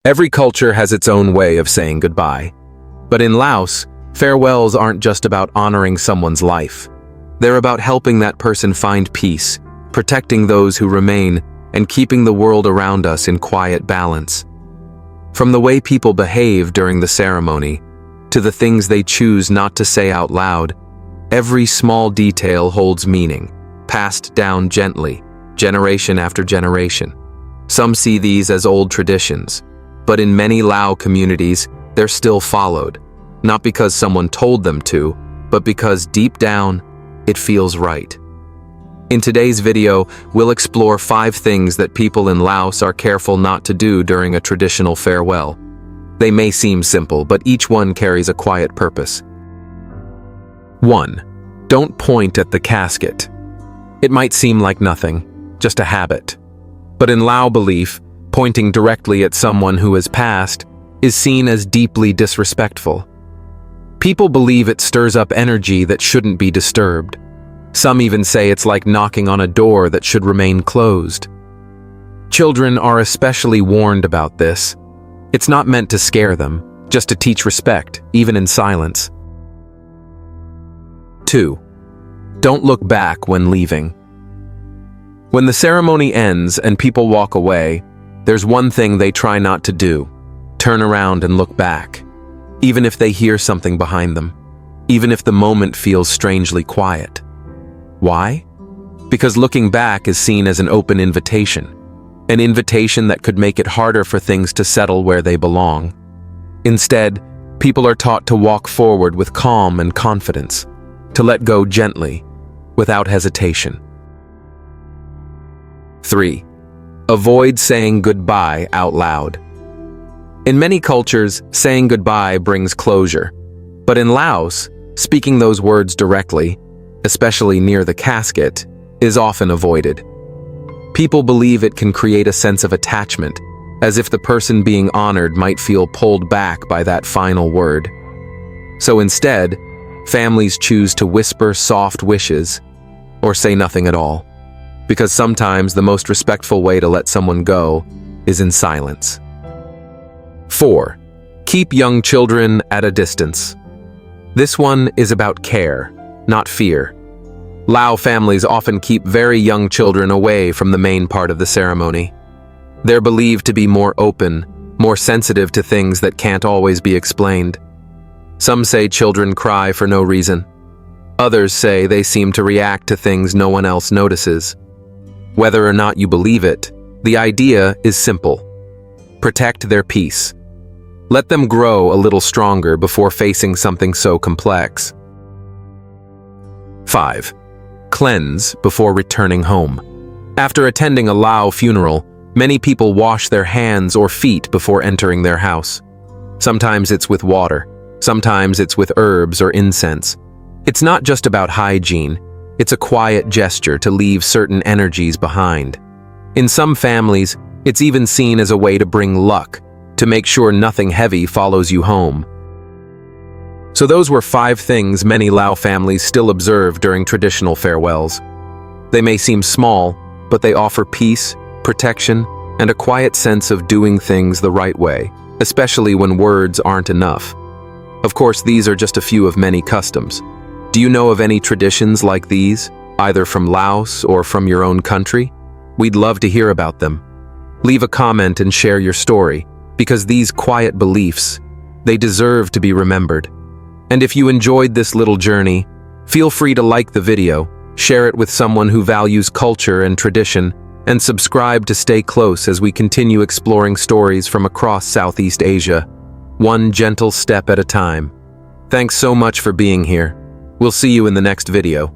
Every culture has its own way of saying goodbye. But in Laos, farewells aren't just about honoring someone's life. They're about helping that person find peace, protecting those who remain, and keeping the world around us in quiet balance. From the way people behave during the ceremony, to the things they choose not to say out loud, every small detail holds meaning, passed down gently, generation after generation. Some see these as old traditions, but in many Lao communities, they're still followed, not because someone told them to, but because deep down, it feels right. In today's video, we'll explore 5 things that people in Laos are careful not to do during a traditional farewell. They may seem simple, but each one carries a quiet purpose. 1. Don't point at the casket. It might seem like nothing, just a habit. But in Lao belief, pointing directly at someone who has passed is seen as deeply disrespectful. People believe it stirs up energy that shouldn't be disturbed. Some even say it's like knocking on a door that should remain closed. Children are especially warned about this. It's not meant to scare them, just to teach respect, even in silence. 2. Don't look back when leaving. When the ceremony ends and people walk away, there's one thing they try not to do: turn around and look back, even if they hear something behind them, even if the moment feels strangely quiet. Why? Because looking back is seen as an open invitation, an invitation that could make it harder for things to settle where they belong. Instead, people are taught to walk forward with calm and confidence, to let go gently, without hesitation. 3. Avoid saying goodbye out loud. In many cultures, saying goodbye brings closure. But in Laos, speaking those words directly, especially near the casket, is often avoided. People believe it can create a sense of attachment, as if the person being honored might feel pulled back by that final word. So instead, families choose to whisper soft wishes or say nothing at all, because sometimes the most respectful way to let someone go is in silence. 4. Keep young children at a distance. This one is about care, not fear. Lao families often keep very young children away from the main part of the ceremony. They're believed to be more open, more sensitive to things that can't always be explained. Some say children cry for no reason. Others say they seem to react to things no one else notices. Whether or not you believe it, the idea is simple. Protect their peace. Let them grow a little stronger before facing something so complex. 5. Cleanse before returning home. After attending a Lao funeral, many people wash their hands or feet before entering their house. Sometimes it's with water, sometimes it's with herbs or incense. It's not just about hygiene, it's a quiet gesture to leave certain energies behind. In some families, it's even seen as a way to bring luck, to make sure nothing heavy follows you home. So those were 5 things many Lao families still observe during traditional farewells. They may seem small, but they offer peace, protection, and a quiet sense of doing things the right way, especially when words aren't enough. Of course, these are just a few of many customs. Do you know of any traditions like these, either from Laos or from your own country? We'd love to hear about them. Leave a comment and share your story, because these quiet beliefs, they deserve to be remembered. And if you enjoyed this little journey, feel free to like the video, share it with someone who values culture and tradition, and subscribe to stay close as we continue exploring stories from across Southeast Asia, one gentle step at a time. Thanks so much for being here. We'll see you in the next video.